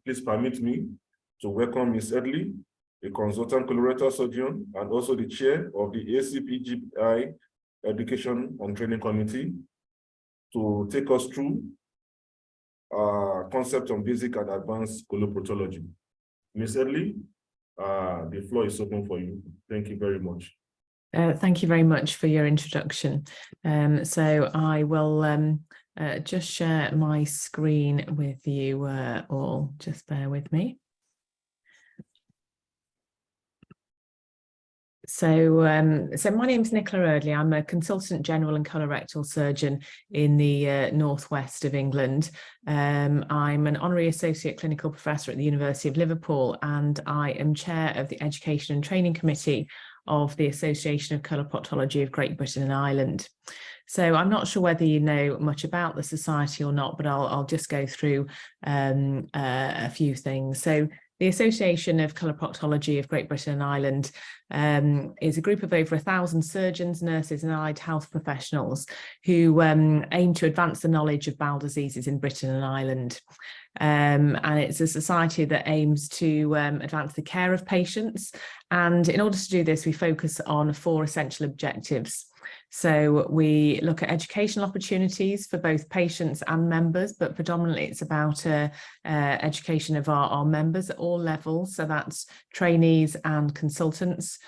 please permit me to welcome Ms. Eardley, a consultant colorectal surgeon and also the chair of the ACPGBI Education and Training Committee, to take us through concept on basic and advanced coloproctology. Ms. Eardley, the floor is open for you. Thank you very much. Thank you very much for your introduction. So I will just share my screen with you all. Just bear with me. So my name is Nicola Eardley. I'm a consultant general and colorectal surgeon in the northwest of England. I'm an honorary associate clinical professor at the University of Liverpool, and I am chair of the Education and Training Committee of the Association of Coloproctology of Great Britain and Ireland. So I'm not sure whether you know much about the society or not, but I'll just go through a few things. So the Association of Coloproctology of Great Britain and Ireland is a group of over 1,000 surgeons, nurses and allied health professionals who aim to advance the knowledge of bowel diseases in Britain and Ireland. And it's a society that aims to advance the care of patients. And in order to do this, we focus on 4 essential objectives. So we look at educational opportunities for both patients and members, but predominantly it's about education of our members at all levels. So that's trainees and consultants.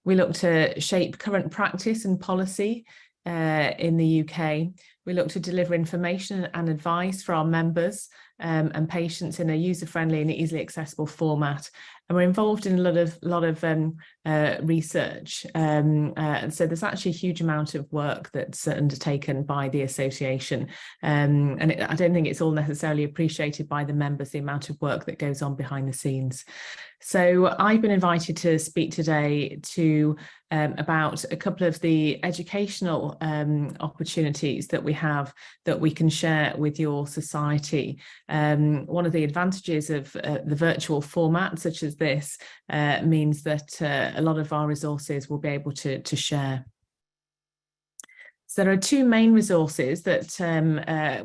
We look to shape current practice and policy in the UK. We look to deliver information and advice for our members and patients in a user-friendly and easily accessible format. And we're involved in a lot of research. And so there's actually a huge amount of work that's undertaken by the association. And I don't think it's all necessarily appreciated by the members, the amount of work that goes on behind the scenes. So I've been invited to speak today to about a couple of the educational opportunities that we have that we can share with your society. One of the advantages of the virtual format such as this means that a lot of our resources will be able to share. So there are 2 main resources that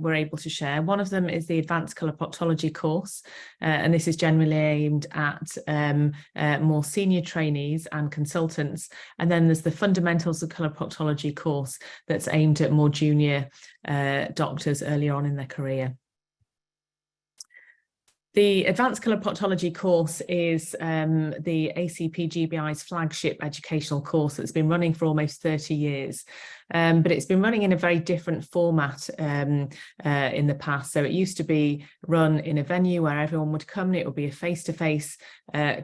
we're able to share. One of them is the Advanced Coloproctology course, and this is generally aimed at more senior trainees and consultants. And then there's the Fundamentals of Coloproctology course that's aimed at more junior doctors earlier on in their career. The Advanced Coloproctology course is the ACPGBI's flagship educational course that's been running for almost 30 years. But it's been running in a very different format in the past. So it used to be run in a venue where everyone would come and it would be a face-to-face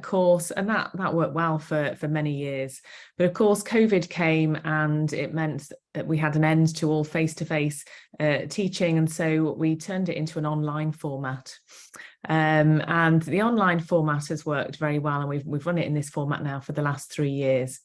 course, and that worked well for many years. But of course, COVID came and it meant that we had an end to all face-to-face teaching, and so we turned it into an online format. And the online format has worked very well, and we've run it in this format now for the last 3 years.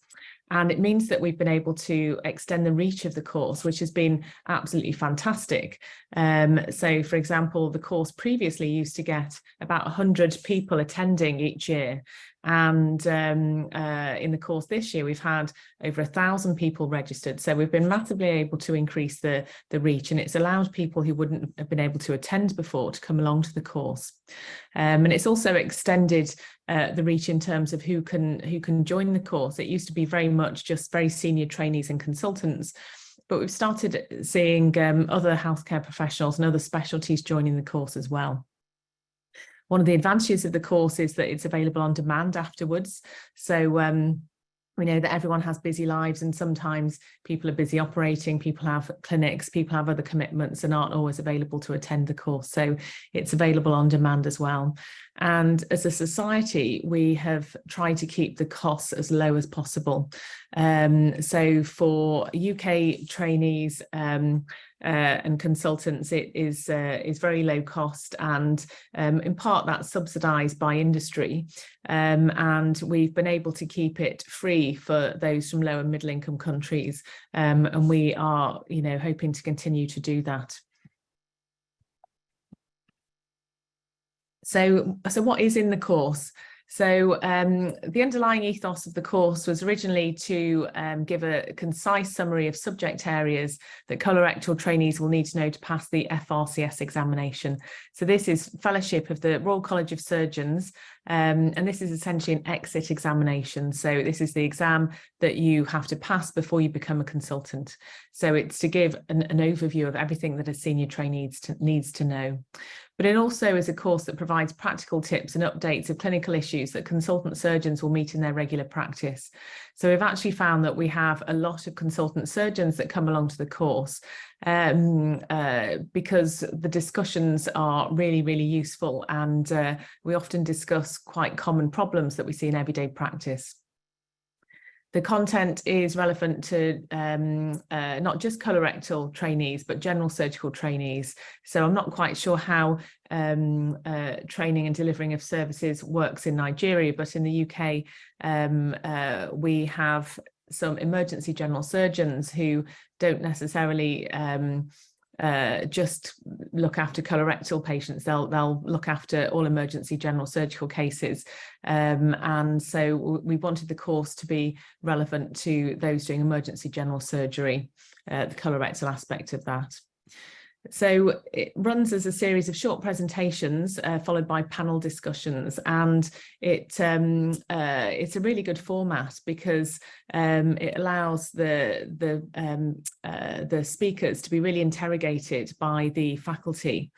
And it means that we've been able to extend the reach of the course, which has been absolutely fantastic. So, for example, the course previously used to get about 100 people attending each year. And in the course this year, we've had over 1,000 people registered. So we've been massively able to increase the reach, and it's allowed people who wouldn't have been able to attend before to come along to the course. And it's also extended the reach in terms of who can join the course. It used to be very much just very senior trainees and consultants, but we've started seeing other healthcare professionals and other specialties joining the course as well. One of the advantages of the course is that it's available on demand afterwards. So we know that everyone has busy lives, and sometimes people are busy operating, people have clinics, people have other commitments and aren't always available to attend the course. So it's available on demand as well. And as a society, we have tried to keep the costs as low as possible. So for UK trainees and consultants, it is very low cost, and in part that's subsidised by industry. And we've been able to keep it free for those from low and middle income countries. And we are, hoping to continue to do that. So what is in the course? So the underlying ethos of the course was originally to give a concise summary of subject areas that colorectal trainees will need to know to pass the FRCS examination. So this is fellowship of the Royal College of Surgeons, and this is essentially an exit examination. So this is the exam that you have to pass before you become a consultant. So it's to give an overview of everything that a senior trainee needs to know. But it also is a course that provides practical tips and updates of clinical issues that consultant surgeons will meet in their regular practice. So we've actually found that we have a lot of consultant surgeons that come along to the course because the discussions are really, really useful, and we often discuss quite common problems that we see in everyday practice. The content is relevant to not just colorectal trainees, but general surgical trainees. So I'm not quite sure how training and delivering of services works in Nigeria, but in the UK, we have some emergency general surgeons who don't necessarily just look after colorectal patients. They'll look after all emergency general surgical cases, and so we wanted the course to be relevant to those doing emergency general surgery, the colorectal aspect of that. So it runs as a series of short presentations followed by panel discussions, and it's a really good format because it allows the speakers to be really interrogated by the faculty,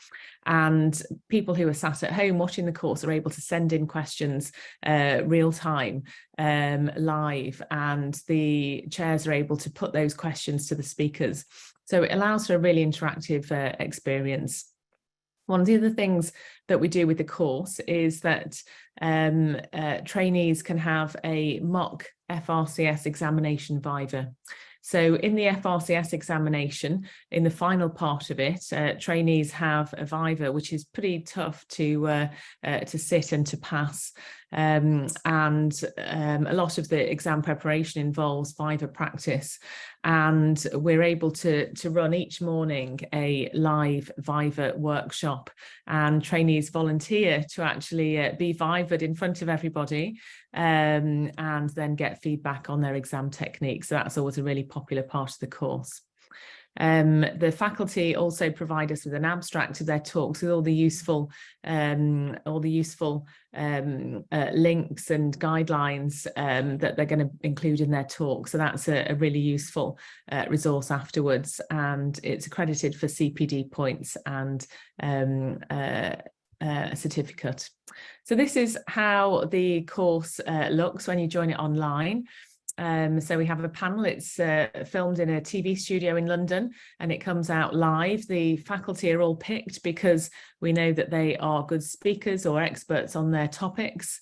and people who are sat at home watching the course are able to send in questions real time, live, and the chairs are able to put those questions to the speakers. So it allows for a really interactive experience. One of the other things that we do with the course is that trainees can have a mock FRCS examination viva. So in the FRCS examination, in the final part of it, trainees have a viva, which is pretty tough to sit and to pass. And a lot of the exam preparation involves viva practice. And we're able to run each morning a live viva workshop, and trainees volunteer to actually be vivaed in front of everybody, and then get feedback on their exam techniques. So that's always a really popular part of the course. The faculty also provide us with an abstract of their talks with all the useful links and guidelines that they're going to include in their talk. So that's a really useful resource afterwards, and it's accredited for CPD points and a certificate. So this is how the course looks when you join it online. So we have a panel. It's filmed in a TV studio in London, and it comes out live. The faculty are all picked because we know that they are good speakers or experts on their topics,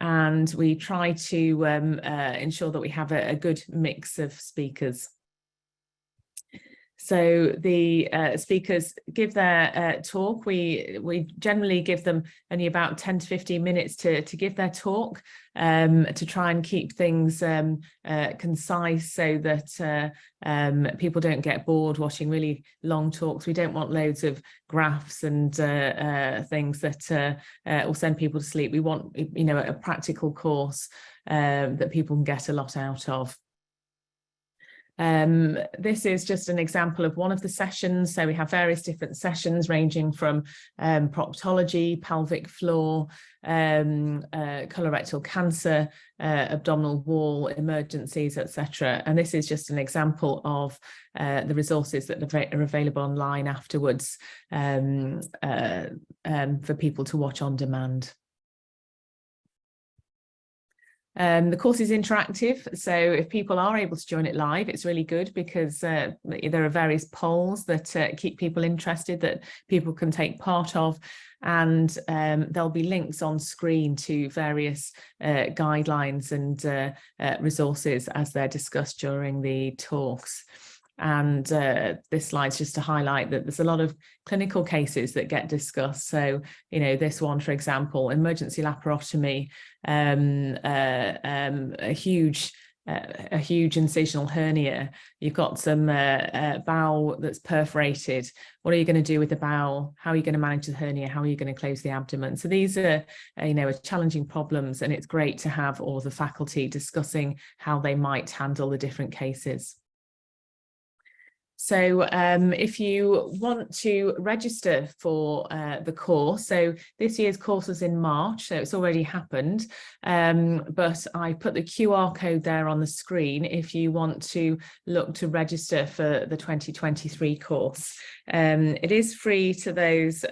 and we try to ensure that we have a good mix of speakers. So the speakers give their talk. We generally give them only about 10 to 15 minutes to give their talk, to try and keep things concise so that people don't get bored watching really long talks. We don't want loads of graphs and things that will send people to sleep. We want, a practical course that people can get a lot out of. This is just an example of one of the sessions. So we have various different sessions ranging from proctology, pelvic floor, colorectal cancer, abdominal wall, emergencies, etc. And this is just an example of the resources that are available online afterwards for people to watch on demand. The course is interactive, so if people are able to join it live, it's really good because there are various polls that keep people interested, that people can take part of, and there'll be links on screen to various guidelines and resources as they're discussed during the talks. And this slide's just to highlight that there's a lot of clinical cases that get discussed. So, this one, for example, emergency laparotomy, a huge a huge incisional hernia, you've got some bowel that's perforated. What are you going to do with the bowel? How are you going to manage the hernia? How are you going to close the abdomen? So these are, challenging problems, and it's great to have all the faculty discussing how they might handle the different cases. So if you want to register for the course, so this year's course was in March, so it's already happened, but I put the QR code there on the screen if you want to look to register for the 2023 course. It is free to those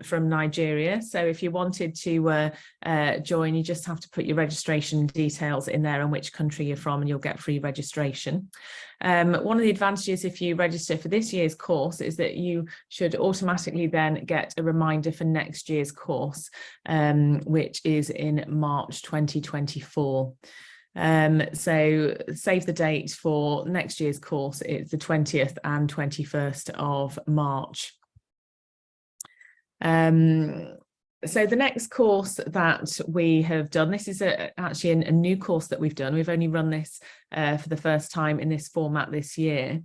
from Nigeria, so if you wanted to join, you just have to put your registration details in there and which country you're from, and you'll get free registration. One of the advantages if you register for this year's course is that you should automatically then get a reminder for next year's course, which is in March 2024. So save the date for next year's course. It's the 20th and 21st of March. So the next course that we have done, this is actually a new course that we've done. We've only run this for the first time in this format this year,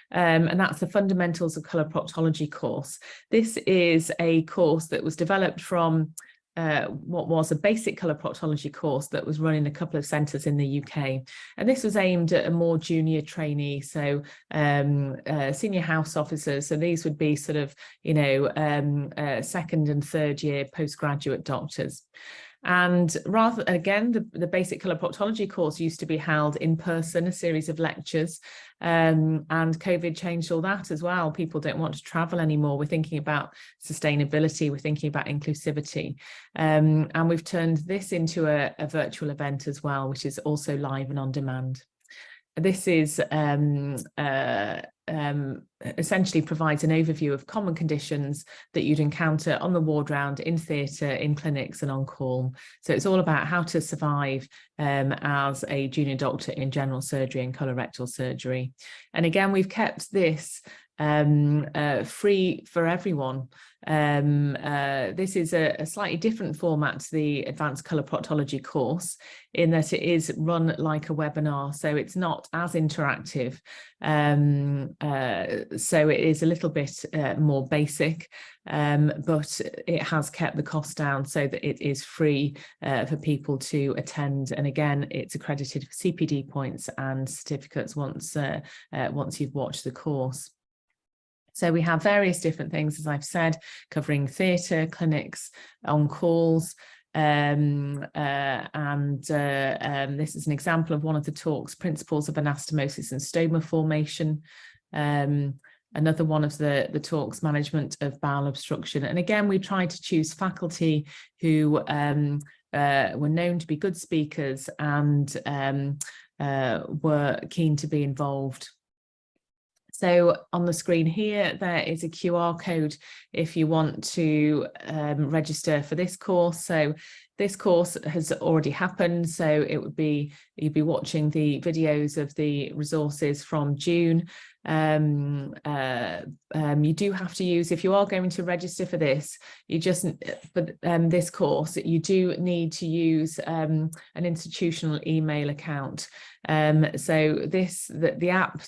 and that's the Fundamentals of Coloproctology course. This is a course that was developed from what was a basic coloproctology course that was run in a couple of centres in the UK. And this was aimed at a more junior trainee, so senior house officers. So these would be sort of, second and third year postgraduate doctors. And rather, again, the basic coloproctology course used to be held in person, a series of lectures, and COVID changed all that as well. People don't want to travel anymore. We're thinking about sustainability, we're thinking about inclusivity, and we've turned this into a virtual event as well, which is also live and on demand. This is essentially provides an overview of common conditions that you'd encounter on the ward round, in theatre, in clinics and on call. So it's all about how to survive as a junior doctor in general surgery and colorectal surgery. And again, we've kept this free for everyone. This is a slightly different format to the Advanced Coloproctology course in that it is run like a webinar, so it's not as interactive. So it is a little bit more basic, but it has kept the cost down so that it is free for people to attend. And again, it's accredited for CPD points and certificates once you've watched the course. So we have various different things, as I've said, covering theatre, clinics, on calls, and this is an example of one of the talks, Principles of Anastomosis and Stoma Formation. Another one of the talks, Management of Bowel Obstruction. And again, we tried to choose faculty who were known to be good speakers and were keen to be involved. So on the screen here, there is a QR code if you want to register for this course. So this course has already happened. So it would be, you'd be watching the videos of the resources from June. You do have to use, if you are going to register for this, this course, you do need to use an institutional email account. So the app,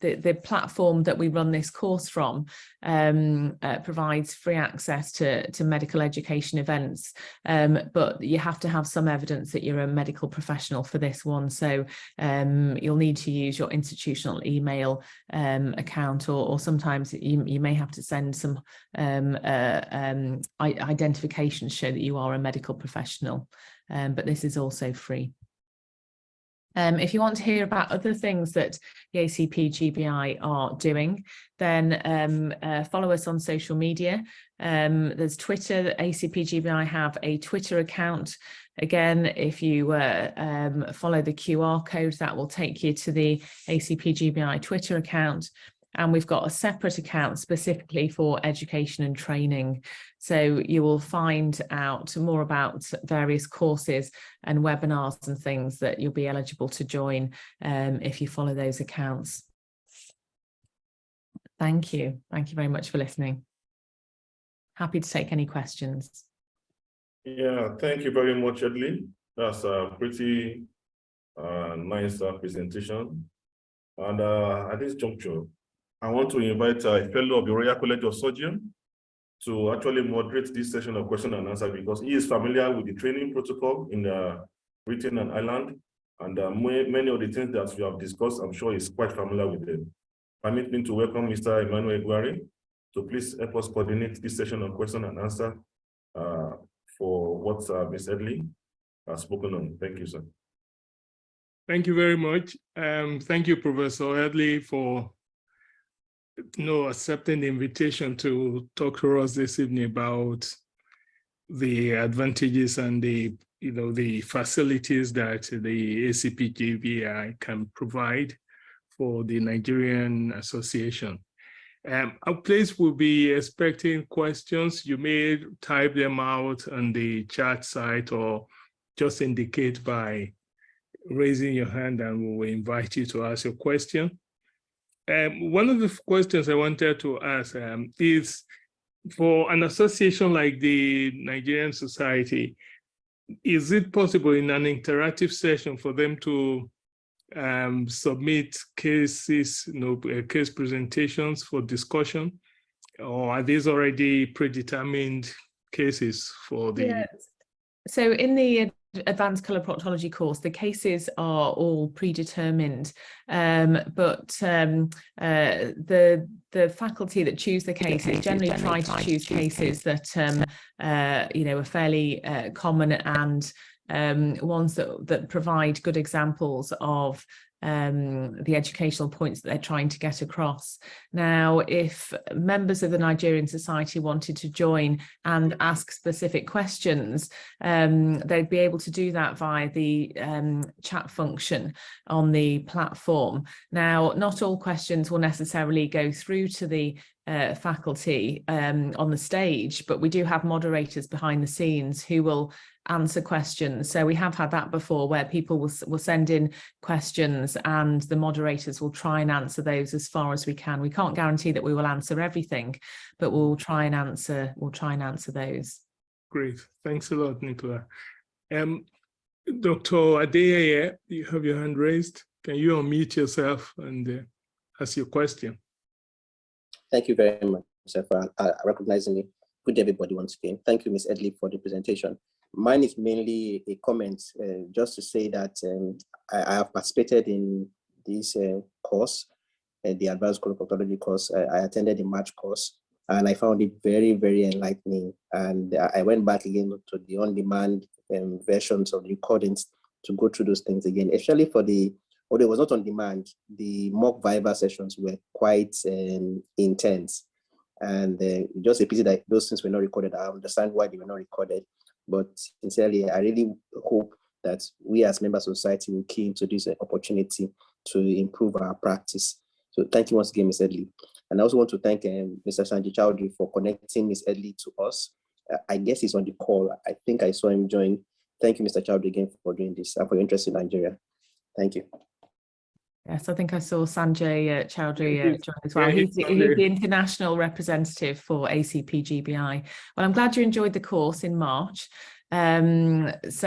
the platform that we run this course from provides free access to medical education events, but you have to have some evidence that you're a medical professional for this one. So you'll need to use your institutional email account, or sometimes you may have to send some identification to show that you are a medical professional, but this is also free. If you want to hear about other things that the ACPGBI are doing, then follow us on social media. There's Twitter. The ACPGBI have a Twitter account. Again, if you follow the QR code, that will take you to the ACPGBI Twitter account. And we've got a separate account specifically for education and training. So you will find out more about various courses and webinars and things that you'll be eligible to join if you follow those accounts. Thank you. Thank you very much for listening. Happy to take any questions. Yeah, thank you very much, Eardley. That's pretty nice presentation. And at this juncture, I want to invite a fellow of the Royal College of Surgeons to actually moderate this session of question and answer, because he is familiar with the training protocol in Britain and Ireland, and many of the things that we have discussed, I'm sure he's quite familiar with them. Permit me to welcome Mr. Emmanuel Eardley to please help us coordinate this session of question and answer for what Ms. Eardley has spoken on. Thank you, sir. Thank you very much. Thank you, Professor Eardley, for accepting the invitation to talk to us this evening about the advantages and the facilities that the ACPGBI can provide for the Nigerian Association. Our place will be expecting questions. You may type them out on the chat site or just indicate by raising your hand and we will invite you to ask your question. One of the questions I wanted to ask is, for an association like the Nigerian Society, is it possible in an interactive session for them to submit cases, case presentations for discussion, or are these already predetermined cases for the? Yes. So in the advanced coloproctology course, the cases are all predetermined, but the faculty that choose the cases generally try to choose cases that are fairly common and ones that provide good examples of the educational points that they're trying to get across. Now, if members of the Nigerian Society wanted to join and ask specific questions, they'd be able to do that via the chat function on the platform. Now, not all questions will necessarily go through to the faculty on the stage, but we do have moderators behind the scenes who will answer questions. So we have had that before, where people will send in questions and the moderators will try and answer those as far as we can. We can't guarantee that we will answer everything, but we'll try and answer those. Great, thanks a lot, Nicola. Dr. Adeyeye, you have your hand raised. Can you unmute yourself and ask your question? Thank you very much, sir, for recognizing me. Good everybody once again. Thank you, Ms. Eardley, for the presentation. Mine is mainly a comment, just to say that I have participated in this course, the Advanced Coloproctology course. I attended the March course, and I found it very, very enlightening. And I went back again to the on-demand versions of the recordings to go through those things again, especially for although it was not on demand, the mock viva sessions were quite intense. And just a pity that those things were not recorded. I understand why they were not recorded, but sincerely, I really hope that we as members of society will key into this opportunity to improve our practice. So thank you once again, Ms. Eardley. And I also want to thank Mr. Sanjay Chowdhury for connecting Ms. Eardley to us. I guess he's on the call. I think I saw him join. Thank you, Mr. Chowdhury, again for doing this and for your interest in Nigeria. Thank you. Yes, I think I saw Sanjay Chowdhury join as well. He's the international representative for ACPGBI. Well, I'm glad you enjoyed the course in March. Yes,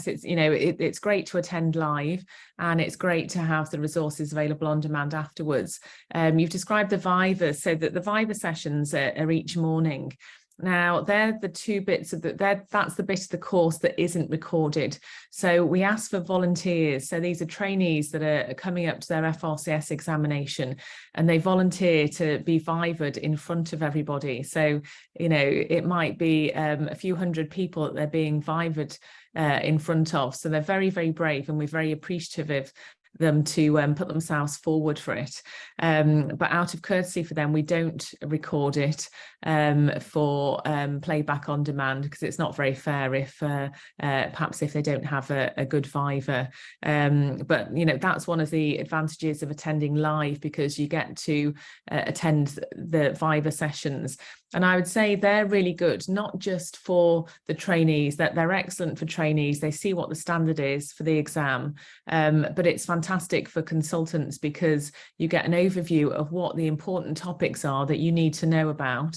it's great to attend live, and it's great to have the resources available on demand afterwards. You've described the Viva, so that the Viva sessions are each morning. Now, they're the two bits of that's the bit of the course that isn't recorded. So we ask for volunteers. So these are trainees that are coming up to their FRCS examination, and they volunteer to be viva'd in front of everybody. So, it might be a few hundred people that they're being viva'd in front of. So they're very, very brave, and we're very appreciative of them to put themselves forward for it. But out of courtesy for them, we don't record it for playback on demand, because it's not very fair if perhaps if they don't have a good viva. But that's one of the advantages of attending live, because you get to attend the viva sessions. And I would say they're really good, not just for the trainees, that they're excellent for trainees. They see what the standard is for the exam, but it's fantastic fantastic for consultants because you get an overview of what the important topics are that you need to know about.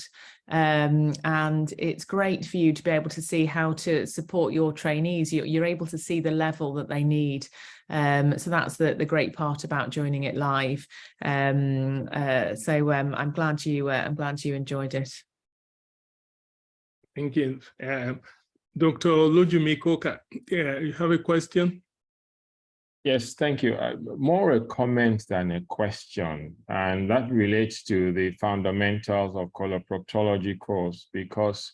And it's great for you to be able to see how to support your trainees. You're able to see the level that they need. So that's the great part about joining it live. I'm glad you enjoyed it. Thank you. Dr. Olujumikoka, you have a question? Yes, thank you. More a comment than a question, and that relates to the fundamentals of coloproctology course, because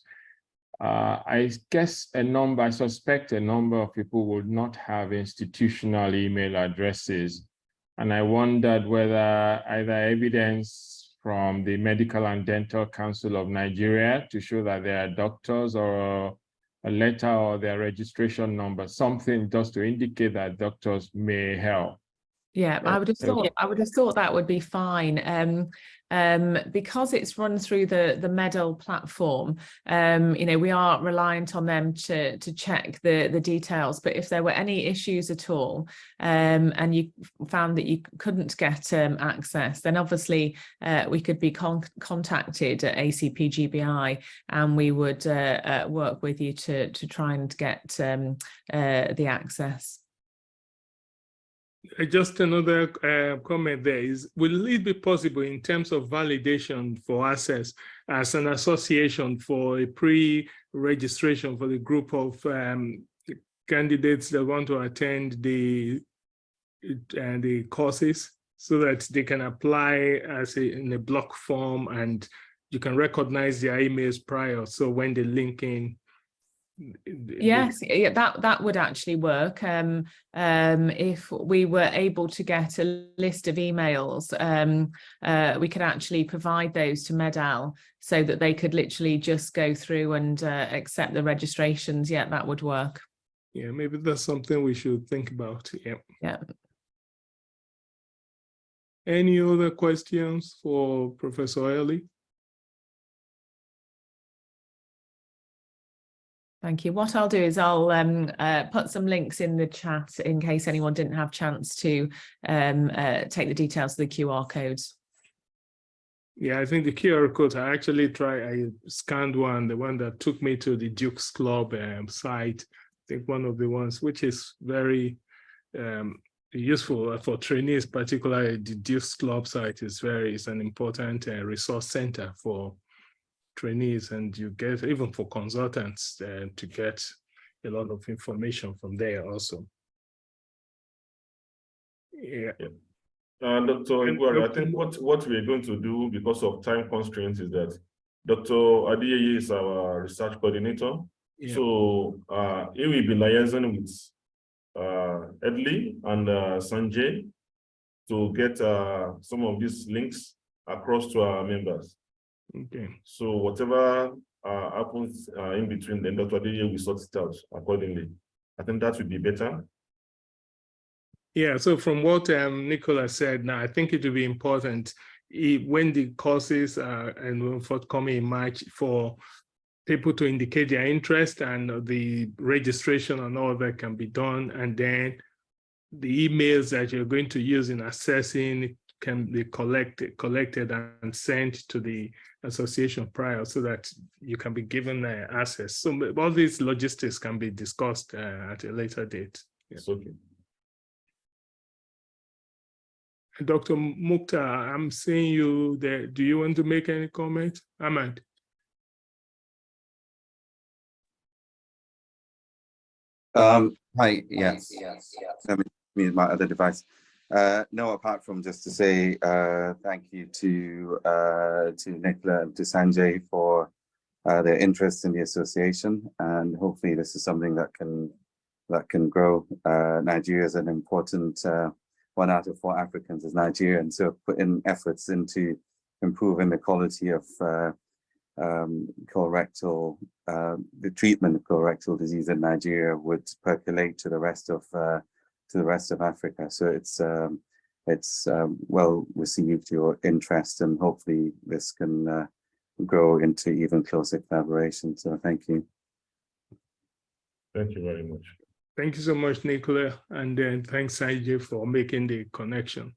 I suspect a number of people would not have institutional email addresses, and I wondered whether either evidence from the Medical and Dental Council of Nigeria to show that they are doctors, or a letter or their registration number, something just to indicate that doctors may help. Yeah, I would have thought that would be fine. Because it's run through the MEDL platform, we are reliant on them to check the details. But if there were any issues at all, and you found that you couldn't get access, then obviously we could be contacted at ACPGBI, and we would work with you to try and get the access. Just another comment there is, will it be possible in terms of validation for access as an association for a pre-registration for the group of candidates that want to attend the courses, so that they can apply in a block form and you can recognize their emails prior, so when they link in? Yes, yeah, that would actually work. If we were able to get a list of emails, we could actually provide those to MEDL so that they could literally just go through and accept the registrations. Yeah, that would work. Yeah, maybe that's something we should think about. Yeah. Yeah. Any other questions for Professor Earley? Thank you. What I'll do is I'll put some links in the chat in case anyone didn't have a chance to take the details of the QR codes. Yeah, I think the QR codes, I scanned one, the one that took me to the Duke's Club site. I think one of the ones, which is very useful for trainees, particularly the Duke's Club site is an important resource center for trainees, and you get, even for consultants, to get a lot of information from there also. Yeah. Dr. Igwe, I think what we're going to do, because of time constraints, is that Dr. Adeyeye is our research coordinator. Yeah. So he will be liaising with Eardley and Sanjay to get some of these links across to our members. Okay. So whatever happens in between, then Dr. Adeyeye will sort it out accordingly. I think that would be better. Yeah, so from what Nicola said, now I think it will be important when the courses are forthcoming in March, for people to indicate their interest, and the registration and all that can be done. And then the emails that you're going to use in assessing can be collected and sent to the association prior, so that you can be given access. So all these logistics can be discussed at a later date. Yes, okay. Dr. Mukhtar, I'm seeing you there. Do you want to make any comment? Ahmad? Hi, yes. Let me use my other device. No, apart from just to say thank you to Nicola and to Sanjay for their interest in the association, and hopefully this is something that can grow. Nigeria is an important 1 out of 4 Africans is Nigerian, so putting efforts into improving the quality of colorectal, the treatment of colorectal disease in Nigeria would percolate to the rest of Africa. So it's well received, your interest, and hopefully this can grow into even closer collaboration. So thank you. Thank you very much. Thank you so much, Nicola, and then thanks, Sanjay, for making the connection.